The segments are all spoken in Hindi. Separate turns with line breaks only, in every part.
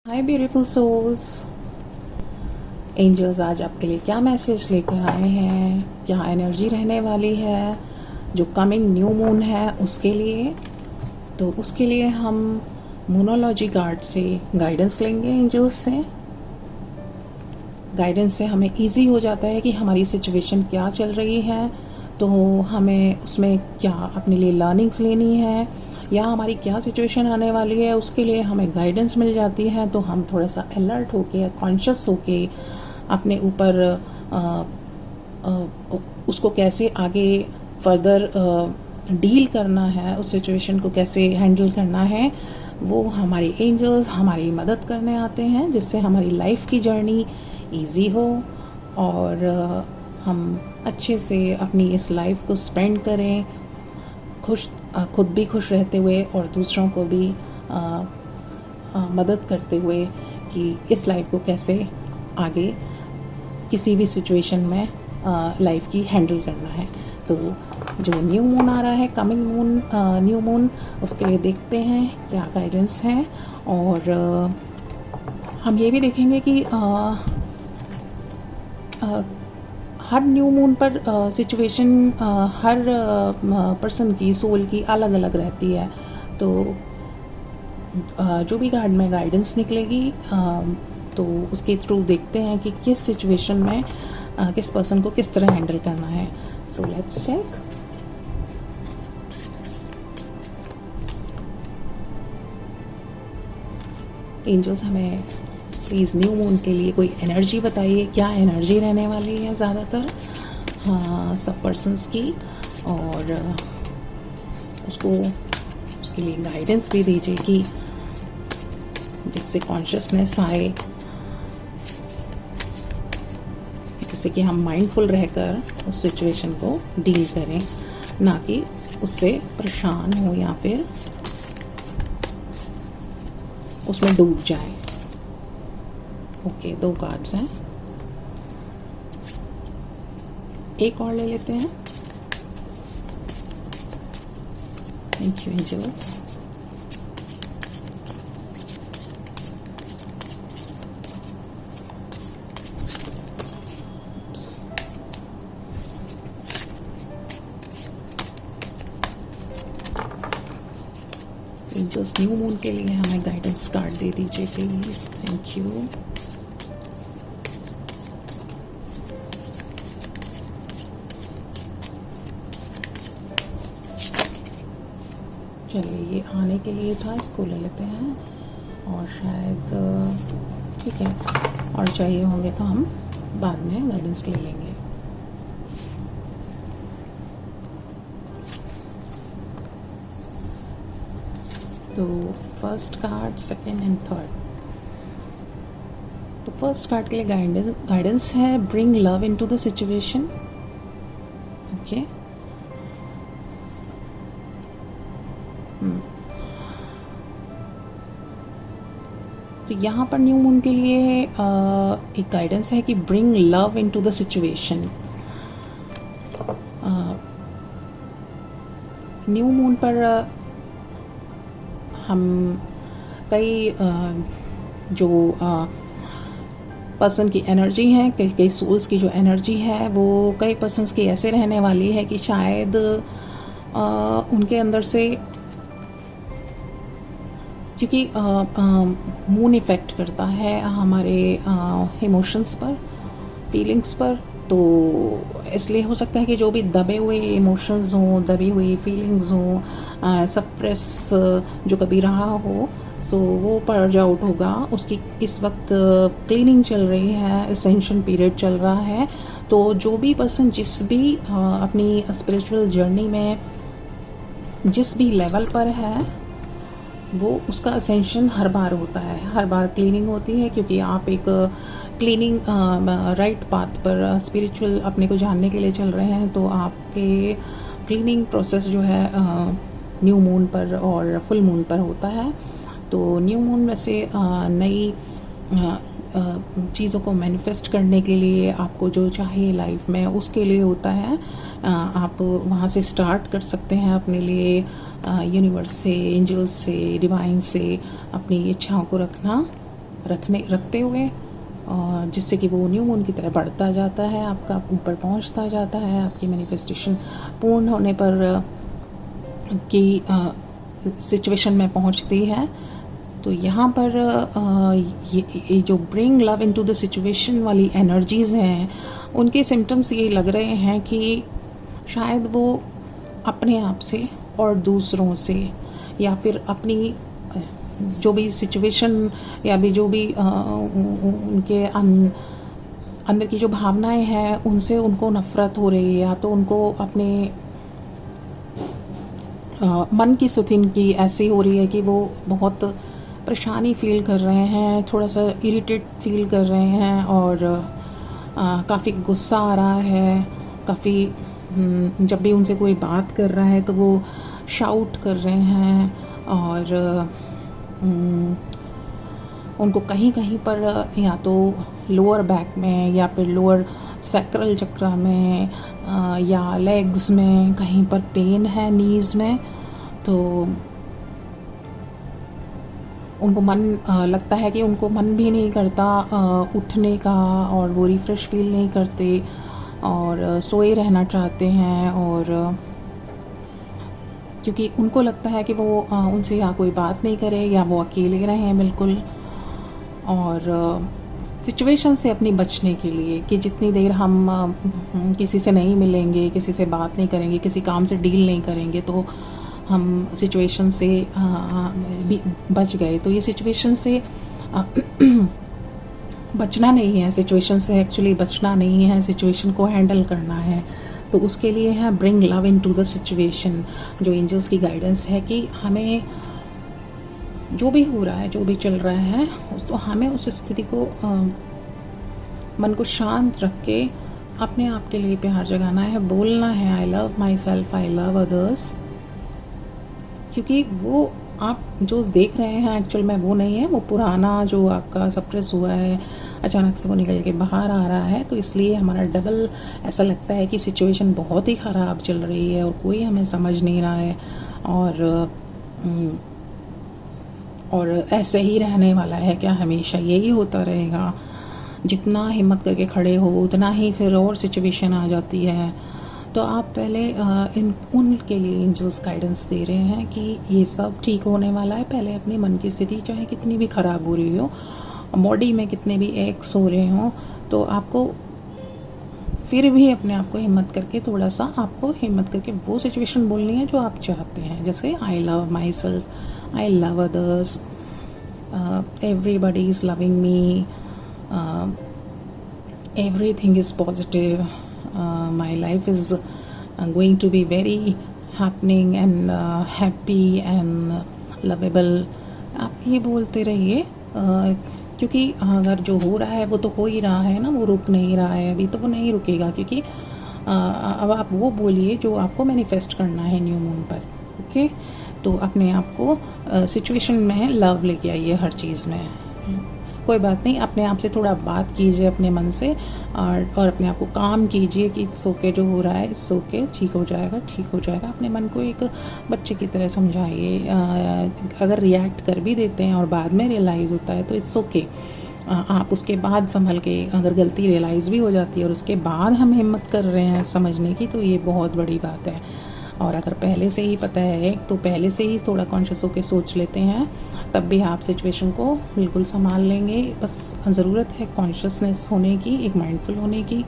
हाय ब्यूटीफुल सोल्स। एंजल्स आज आपके लिए क्या मैसेज लेकर आए हैं, क्या एनर्जी रहने वाली है जो कमिंग न्यू मून है उसके लिए। तो उसके लिए हम मोनोलॉजी कार्ड से गाइडेंस लेंगे। एंजल्स से गाइडेंस से हमें इजी हो जाता है कि हमारी सिचुएशन क्या चल रही है, तो हमें उसमें क्या अपने लिए लर्निंग्स लेनी है या हमारी क्या सिचुएशन आने वाली है उसके लिए हमें गाइडेंस मिल जाती है। तो हम थोड़ा सा अलर्ट होके, कॉन्शियस होके अपने ऊपर उसको कैसे आगे फर्दर डील करना है, उस सिचुएशन को कैसे हैंडल करना है, वो हमारे एंजल्स हमारी मदद करने आते हैं, जिससे हमारी लाइफ की जर्नी इजी हो और हम अच्छे से अपनी इस लाइफ को स्पेंड करें, खुद भी खुश रहते हुए और दूसरों को भी मदद करते हुए कि इस लाइफ को कैसे आगे किसी भी सिचुएशन में लाइफ की हैंडल करना है। तो जो न्यू मून आ रहा है, कमिंग मून, न्यू मून, उसके लिए देखते हैं क्या गाइडेंस है। और हम ये भी देखेंगे कि हर न्यू मून पर सिचुएशन हर पर्सन की सोल की अलग अलग रहती है। तो जो भी कार्ड में गाइडेंस निकलेगी तो उसके थ्रू देखते हैं कि किस सिचुएशन में किस पर्सन को किस तरह हैंडल करना है। So let's check. एंजल्स हमें प्लीज़ न्यू मून के लिए कोई एनर्जी बताइए, क्या एनर्जी रहने वाली है ज़्यादातर सब पर्सन्स की, और उसके लिए गाइडेंस भी दीजिए कि जिससे कॉन्शियसनेस आए, जिससे कि हम माइंडफुल रहकर उस सिचुएशन को डील करें, ना कि उससे परेशान हो या फिर उसमें डूब जाए। ओके, 2 कार्ड्स हैं, एक और ले लेते हैं। Thank you angels. Angels new moon के लिए हमें गाइडेंस कार्ड दे दीजिए प्लीज। Thank you. चलिए, ये आने के लिए था, इसको ले लेते हैं। और शायद ठीक है, और चाहिए होंगे तो हम बाद में गाइडेंस ले लेंगे। तो first card, second and third. तो फर्स्ट कार्ड के लिए गाइडेंस है bring love into the situation. Okay, तो यहाँ पर न्यू मून के लिए एक गाइडेंस है कि bring love into the situation. New moon पर हम कई जो पर्सन की एनर्जी है, कई सोल्स की जो एनर्जी है, वो कई पर्सन्स की ऐसे रहने वाली है कि शायद उनके अंदर से, क्योंकि मून इफ़ेक्ट करता है हमारे इमोशंस पर, फीलिंग्स पर, तो इसलिए हो सकता है कि जो भी दबे हुए इमोशंस हों, दबी हुई फीलिंग्स हों, सप्रेस जो कभी रहा हो, सो वो पर्ज आउट होगा। उसकी इस वक्त क्लीनिंग चल रही है, असेंशन पीरियड चल रहा है। तो जो भी पर्सन जिस भी अपनी स्पिरिचुअल जर्नी में जिस भी लेवल पर है, वो उसका असेंशन हर बार होता है, हर बार क्लीनिंग होती है, क्योंकि आप एक क्लीनिंग राइट पाथ पर स्पिरिचुअल अपने को जानने के लिए चल रहे हैं। तो आपके क्लीनिंग प्रोसेस जो है न्यू मून पर और फुल मून पर होता है। तो न्यू मून में से नई चीज़ों को मैनिफेस्ट करने के लिए आपको जो चाहे लाइफ में उसके लिए होता है। आप वहाँ से स्टार्ट कर सकते हैं अपने लिए, यूनिवर्स से, एंजल्स से, डिवाइन से अपनी इच्छाओं को रखना रखते हुए, और जिससे कि वो न्यू मून की तरह बढ़ता जाता है, आपका ऊपर पहुंचता जाता है, आपकी मैनिफेस्टेशन पूर्ण होने पर की सिचुएशन में पहुंचती है। तो यहाँ पर ये जो bring love into the situation वाली एनर्जीज़ हैं, उनके सिम्टम्स ये लग रहे हैं कि शायद वो अपने आप से और दूसरों से, या फिर अपनी जो भी सिचुएशन या भी जो भी उनके अंदर की जो भावनाएं हैं उनसे उनको नफ़रत हो रही है, या तो उनको अपने मन की स्थिति इनकी ऐसी हो रही है कि वो बहुत परेशानी फील कर रहे हैं, थोड़ा सा इरिटेट फील कर रहे हैं, और काफ़ी गुस्सा आ रहा है, काफ़ी जब भी उनसे कोई बात कर रहा है तो वो शाउट कर रहे हैं, और उनको कहीं कहीं पर या तो लोअर बैक में या फिर लोअर सैक्रल चक्र में या लेग्स में कहीं पर पेन है, नीज़ में। तो उनको मन लगता है कि उनको मन भी नहीं करता उठने का, और वो रिफ़्रेश फील नहीं करते, और सोए रहना चाहते हैं, और क्योंकि उनको लगता है कि वो उनसे या कोई बात नहीं करे या वो अकेले रहें बिल्कुल। और सिचुएशन से अपनी बचने के लिए कि जितनी देर हम किसी से नहीं मिलेंगे, किसी से बात नहीं करेंगे, किसी काम से डील नहीं करेंगे, तो हम सिचुएशन से भी बच गए। तो ये सिचुएशन से बचना नहीं है, सिचुएशन से एक्चुअली बचना नहीं है, सिचुएशन को हैंडल करना है। तो उसके लिए है bring love into the situation, जो एंजल्स की गाइडेंस है कि हमें जो भी हो रहा है, जो भी चल रहा है, तो हमें उस स्थिति को मन को शांत रख के अपने आप के लिए प्यार जगाना है, बोलना है I love my self, I love others. क्योंकि वो आप जो देख रहे हैं एक्चुअल में वो नहीं है, वो पुराना जो आपका सप्रेस हुआ है अचानक से वो निकल के बाहर आ रहा है। तो इसलिए हमारा डबल ऐसा लगता है कि सिचुएशन बहुत ही ख़राब चल रही है और कोई हमें समझ नहीं रहा है, और ऐसे ही रहने वाला है क्या, हमेशा यही होता रहेगा। जितना हिम्मत करके खड़े हो उतना ही फिर और सिचुएशन आ जाती है। तो आप पहले उनके लिए एंजल्स गाइडेंस दे रहे हैं कि ये सब ठीक होने वाला है। पहले अपने मन की स्थिति चाहे कितनी भी ख़राब हो रही हो, बॉडी में कितने भी एक्स हो रहे हों, तो आपको फिर भी अपने आप को हिम्मत करके, थोड़ा सा आपको हिम्मत करके वो सिचुएशन बोलनी है जो आप चाहते हैं। जैसे I love my self, I love others, everybody is loving me, everything is positive, my life is going to be very happening and happy and lovable। आप ये बोलते रहिए, क्योंकि अगर जो हो रहा है वो तो हो ही रहा है ना, वो रुक नहीं रहा है, अभी तो वो नहीं रुकेगा। क्योंकि अब आप वो बोलिए जो आपको मैनिफेस्ट करना है न्यू मून पर। ओके, तो अपने आप को सिचुएशन में लव लेके आइए हर चीज़ में। कोई बात नहीं, अपने आप से थोड़ा बात कीजिए अपने मन से, और अपने आप को काम कीजिए कि इट्स ओके, जो हो रहा है इट्स ओके, ठीक हो जाएगा, ठीक हो जाएगा। अपने मन को एक बच्चे की तरह समझाइए। अगर रिएक्ट कर भी देते हैं और बाद में रियलाइज़ होता है तो इट्स ओके। आप उसके बाद संभल के, अगर गलती रियलाइज़ भी हो जाती है और उसके बाद हम हिम्मत कर रहे हैं समझने की, तो ये बहुत बड़ी बात है। और अगर पहले से ही पता है तो पहले से ही थोड़ा कॉन्शियस होकर सोच लेते हैं, तब भी आप सिचुएशन को बिल्कुल संभाल लेंगे। बस ज़रूरत है कॉन्शियसनेस होने की, एक माइंडफुल होने की।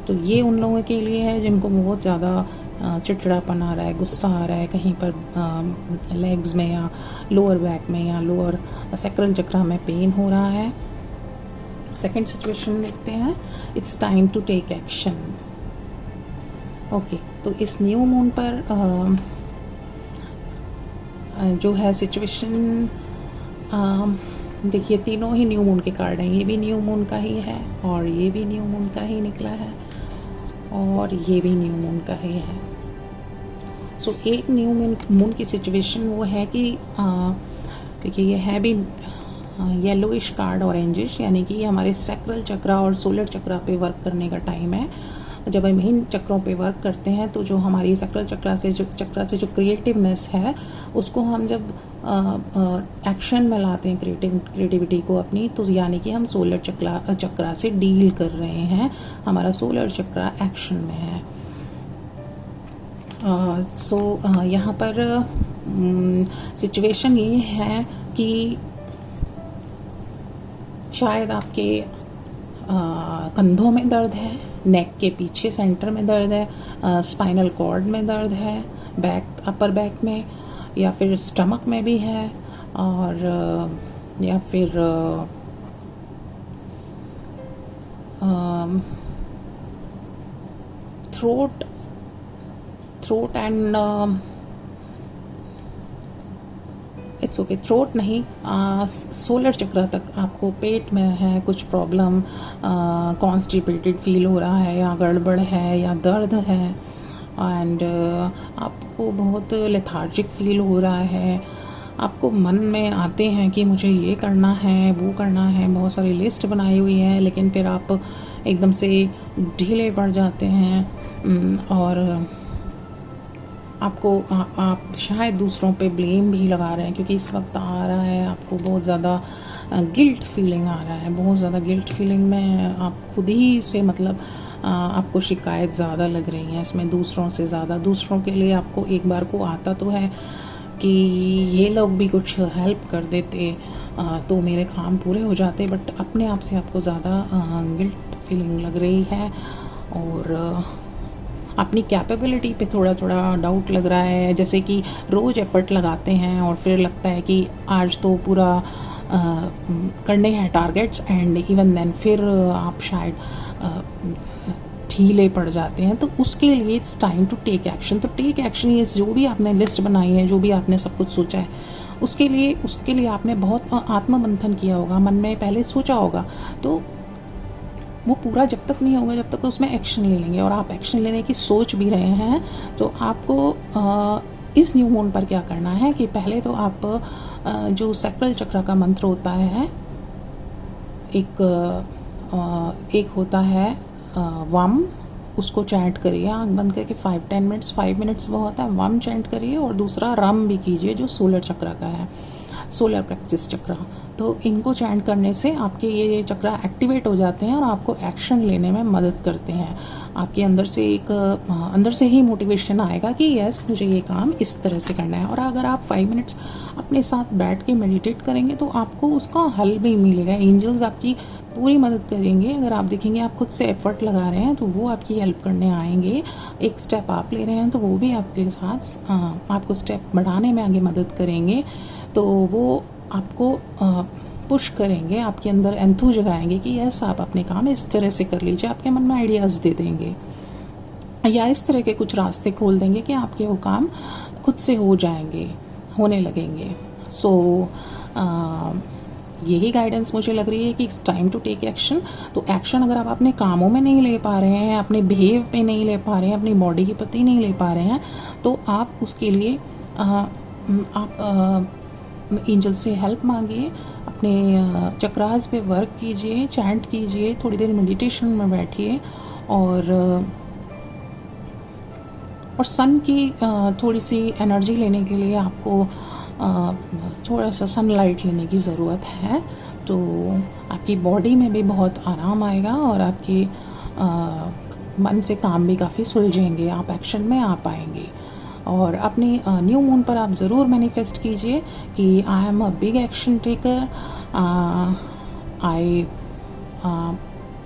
तो ये उन लोगों के लिए है जिनको बहुत ज़्यादा चिड़चिड़ापन आ रहा है, गुस्सा आ रहा है, कहीं पर लेग्स में या लोअर बैक में या लोअर सैक्रल चक्र में पेन हो रहा है। सेकेंड सिचुएशन देखते हैं, it's time to take action. Okay, तो इस न्यू मून पर जो है सिचुएशन, देखिए तीनों ही न्यू मून के कार्ड हैं। ये भी न्यू मून का ही है, और ये भी न्यू मून का ही निकला है, और ये भी न्यू मून का ही है। सो एक न्यू मून की सिचुएशन वो है कि देखिए ये है भी येलोइश कार्ड, ऑरेंजिश, यानी कि ये हमारे सैक्रल चक्र और सोलर चक्र पे वर्क करने का टाइम है। जब हम इन चक्रों पे वर्क करते हैं तो जो हमारी सक्राल चक्र से जो क्रिएटिवनेस है उसको हम जब एक्शन में लाते हैं, क्रिएटिविटी को अपनी, तो यानी कि हम सोलर चक्र से डील कर रहे हैं, हमारा सोलर चक्र एक्शन में है। यहाँ पर सिचुएशन ये है कि शायद आपके कंधों में दर्द है, नेक के पीछे सेंटर में दर्द है, स्पाइनल कॉर्ड में दर्द है, बैक, अपर बैक में, या फिर स्टमक में भी है, और या फिर throat and it's okay, throat नहीं, सोलर चक्र तक आपको पेट में है कुछ प्रॉब्लम, कॉन्स्टिपेटेड फील हो रहा है, या गड़बड़ है, या दर्द है, एंड आपको बहुत लेथार्जिक फील हो रहा है, आपको मन में आते हैं कि मुझे ये करना है, वो करना है, बहुत सारी लिस्ट बनाई हुई है, लेकिन फिर आप एकदम से ढीले पड़ जाते हैं, और आपको आप शायद दूसरों पे ब्लेम भी लगा रहे हैं, क्योंकि इस वक्त आ रहा है आपको बहुत ज़्यादा गिल्ट फीलिंग आ रहा है, बहुत ज़्यादा गिल्ट फीलिंग में आप खुद ही से, मतलब आपको शिकायत ज़्यादा लग रही है इसमें, दूसरों से ज़्यादा। दूसरों के लिए आपको एक बार को आता तो है कि ये लोग भी कुछ हेल्प कर देते तो मेरे काम पूरे हो जाते, बट अपने आप से आपको ज़्यादा गिल्ट फीलिंग लग रही है, और अपनी कैपेबिलिटी पे थोड़ा थोड़ा डाउट लग रहा है, जैसे कि रोज़ एफर्ट लगाते हैं और फिर लगता है कि आज तो पूरा करने हैं टारगेट्स, एंड इवन देन फिर आप शायद ढीले पड़ जाते हैं, तो उसके लिए it's time to take action. तो टेक एक्शन, ये जो भी आपने लिस्ट बनाई है, जो भी आपने सब कुछ सोचा है, उसके लिए आपने बहुत आत्ममंथन किया होगा, मन में पहले सोचा होगा, तो वो पूरा जब तक नहीं होगा जब तक उसमें एक्शन ले लेंगे, और आप एक्शन लेने की सोच भी रहे हैं, तो आपको इस न्यू मून पर क्या करना है कि पहले तो आप जो सैक्रल चक्र का मंत्र होता है, एक होता है वम, उसको चैंट करिए आँख बंद करके 5 मिनट्स वो होता है, वम चैंट करिए, और दूसरा रम भी कीजिए जो सोलर चक्र का है, सोलर प्लेक्सिस चक्र। तो इनको चैंट करने से आपके ये चक्र एक्टिवेट हो जाते हैं और आपको एक्शन लेने में मदद करते हैं। आपके अंदर से ही मोटिवेशन आएगा कि यस, मुझे ये काम इस तरह से करना है। और अगर आप 5 मिनट्स अपने साथ बैठ के मेडिटेट करेंगे तो आपको उसका हल भी मिलेगा। एंजल्स आपकी पूरी मदद करेंगे। अगर आप देखेंगे आप खुद से एफर्ट लगा रहे हैं तो वो आपकी हेल्प करने आएंगे। एक स्टेप आप ले रहे हैं तो वो भी आपके साथ आपको स्टेप बढ़ाने में आगे मदद करेंगे। तो वो आपको पुश करेंगे, आपके अंदर एंथू जगाएंगे कि यस, आप अपने काम इस तरह से कर लीजिए। आपके मन में आइडियाज़ दे देंगे या इस तरह के कुछ रास्ते खोल देंगे कि आपके वो काम खुद से होने लगेंगे। सो यही गाइडेंस मुझे लग रही है कि it's time to take action. तो एक्शन अगर आप अपने कामों में नहीं ले पा रहे हैं, अपने बिहेव पे नहीं ले पा रहे हैं, अपनी बॉडी के प्रति नहीं ले पा रहे हैं, तो आप उसके लिए आप एंजल से हेल्प मांगिए, अपने चक्रास पे वर्क कीजिए, चैंट कीजिए, थोड़ी देर मेडिटेशन में बैठिए और सन की थोड़ी सी एनर्जी लेने के लिए आपको थोड़ा सा सनलाइट लेने की ज़रूरत है। तो आपकी बॉडी में भी बहुत आराम आएगा और आपके मन से काम भी काफ़ी सुलझेंगे, आप एक्शन में आ पाएंगे। और अपनी न्यू मून पर आप ज़रूर मैनिफेस्ट कीजिए कि I am a big action taker,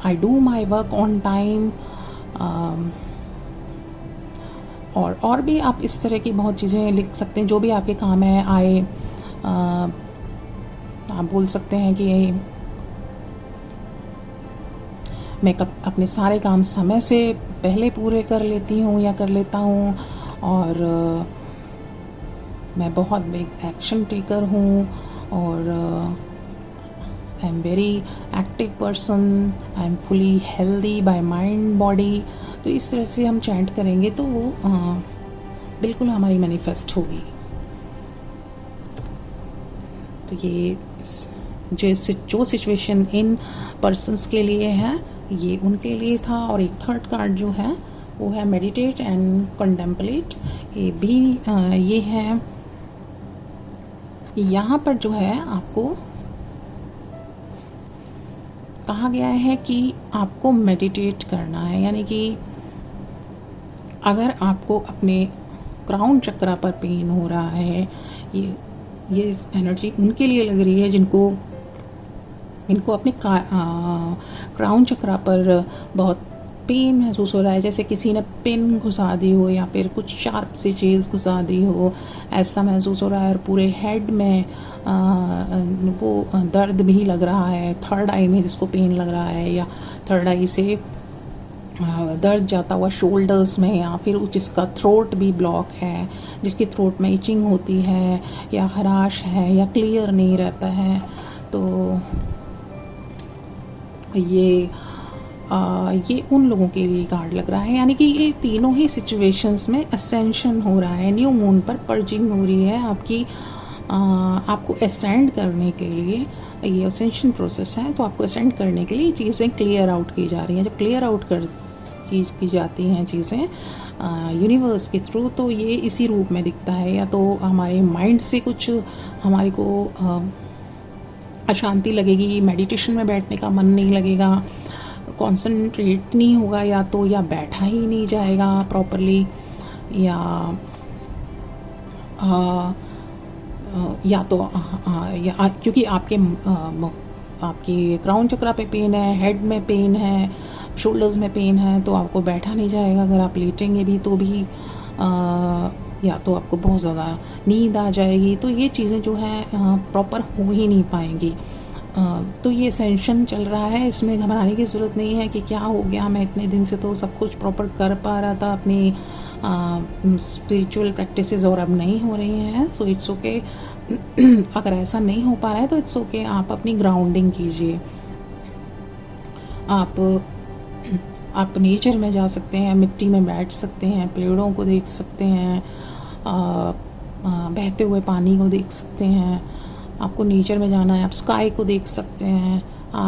I do my work on time. और भी आप इस तरह की बहुत चीज़ें लिख सकते हैं, जो भी आपके काम है। आप बोल सकते हैं कि मैं अपने सारे काम समय से पहले पूरे कर लेती हूँ या कर लेता हूँ, और मैं बहुत बिग एक्शन टेकर हूँ, और I am very active person, I am fully healthy by mind body. तो इस तरह से हम चैंट करेंगे तो वो बिल्कुल हमारी मैनिफेस्ट होगी। तो ये जो सिचुएशन इन पर्सन्स के लिए है ये उनके लिए था। और एक थर्ड कार्ड जो है वो है मेडिटेट एंड कंटेम्पलेट। ये भी ये है, यहाँ पर जो है आपको कहा गया है कि आपको मेडिटेट करना है, यानी कि अगर आपको अपने क्राउन चक्रा पर पेन हो रहा है, ये एनर्जी उनके लिए लग रही है इनको अपने क्राउन चक्रा पर बहुत पेन महसूस हो रहा है, जैसे किसी ने पेन घुसा दी हो या फिर कुछ शार्प सी चीज़ घुसा दी हो, ऐसा महसूस हो रहा है। और पूरे हेड में वो दर्द भी लग रहा है, थर्ड आई में जिसको पेन लग रहा है, या थर्ड आई से दर्द जाता हुआ शोल्डर्स में, या फिर जिसका थ्रोट भी ब्लॉक है, जिसकी थ्रोट में इचिंग होती है या खराश है या क्लियर नहीं रहता है, तो ये उन लोगों के लिए कार्ड लग रहा है। यानी कि ये तीनों ही सिचुएशंस में असेंशन हो रहा है, न्यू मून पर पर्जिंग हो रही है आपकी, आपको असेंड करने के लिए ये असेंशन प्रोसेस है। तो आपको असेंड करने के लिए चीज़ें क्लियर आउट की जा रही हैं। जब क्लियर आउट की जाती हैं चीज़ें यूनिवर्स के थ्रू, तो ये इसी रूप में दिखता है। या तो हमारे माइंड से कुछ हमारे को अशांति लगेगी, मेडिटेशन में बैठने का मन नहीं लगेगा, कंसंट्रेट नहीं होगा, या बैठा ही नहीं जाएगा प्रॉपरली, क्योंकि आपके क्राउन चक्रा पे पेन है, हेड में पेन है, शोल्डर्स में पेन है, तो आपको बैठा नहीं जाएगा। अगर आप लेटेंगे भी तो भी या तो आपको बहुत ज़्यादा नींद आ जाएगी, तो ये चीज़ें जो है प्रॉपर हो ही नहीं पाएंगी। तो ये असेंशन चल रहा है, इसमें घबराने की ज़रूरत नहीं है कि क्या हो गया, मैं इतने दिन से तो सब कुछ प्रॉपर कर पा रहा था अपनी स्पिरिचुअल प्रैक्टिसेस और अब नहीं हो रही हैं। So it's okay. अगर ऐसा नहीं हो पा रहा है तो इट्स ओके, आप अपनी ग्राउंडिंग कीजिए। आप नेचर में जा सकते हैं, मिट्टी में बैठ सकते हैं, पेड़ों को देख सकते हैं, बहते हुए पानी को देख सकते हैं। आपको नेचर में जाना है, आप स्काई को देख सकते हैं,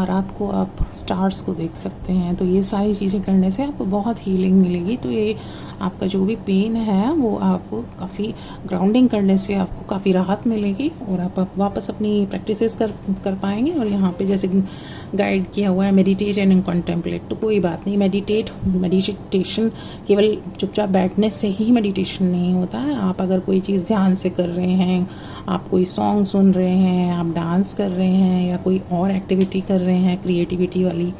रात को आप स्टार्स को देख सकते हैं। तो ये सारी चीज़ें करने से आपको बहुत हीलिंग मिलेगी। तो ये आपका जो भी पेन है वो आपको काफ़ी ग्राउंडिंग करने से आपको काफ़ी राहत मिलेगी, और आप वापस अपनी प्रैक्टिसेस कर पाएंगे। और यहाँ पे जैसे गाइड किया हुआ है मेडिटेट एंड कंटेम्पलेट, तो कोई बात नहीं, मेडिटेशन केवल चुपचाप बैठने से ही मेडिटेशन नहीं होता है। आप अगर कोई चीज़ ध्यान से कर रहे हैं, आप कोई सॉन्ग सुन रहे हैं, आप डांस कर रहे हैं, या कोई और एक्टिविटी कर रहे हैं क्रिएटिविटी वाली,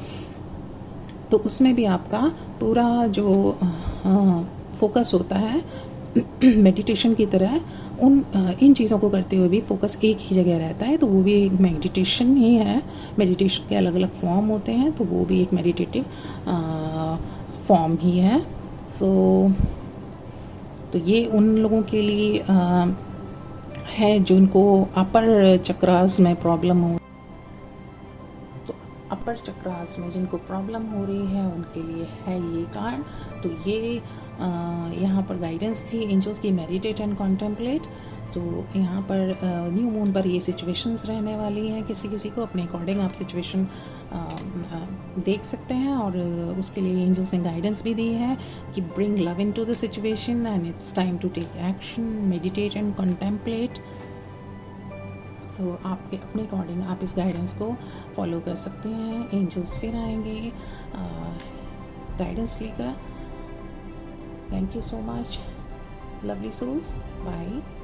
तो उसमें भी आपका पूरा जो फोकस होता है मेडिटेशन की तरह इन चीज़ों को करते हुए भी फोकस एक ही जगह रहता है। तो वो भी एक मेडिटेशन ही है। मेडिटेशन के अलग अलग फॉर्म होते हैं, तो वो भी एक मेडिटेटिव फॉर्म ही है। तो ये उन लोगों के लिए है जिनको अपर चक्रास में प्रॉब्लम हो, तो अपर चक्रास में जिनको प्रॉब्लम हो रही है उनके लिए है ये कार्ड। तो ये यहाँ पर गाइडेंस थी एंजल्स की, मेडिटेट एंड कॉन्टेम्पलेट। तो यहाँ पर न्यू मून पर ये सिचुएशंस रहने वाली हैं, किसी किसी को अपने अकॉर्डिंग आप सिचुएशन देख सकते हैं। और उसके लिए एंजल्स ने गाइडेंस भी दी है कि bring love into the situation and it's time to take action, meditate and contemplate. So आपके अपने अकॉर्डिंग आप इस गाइडेंस को फॉलो कर सकते हैं। एंजल्स फिर आएंगे गाइडेंस लेकर। Thank you so much, lovely souls. Bye.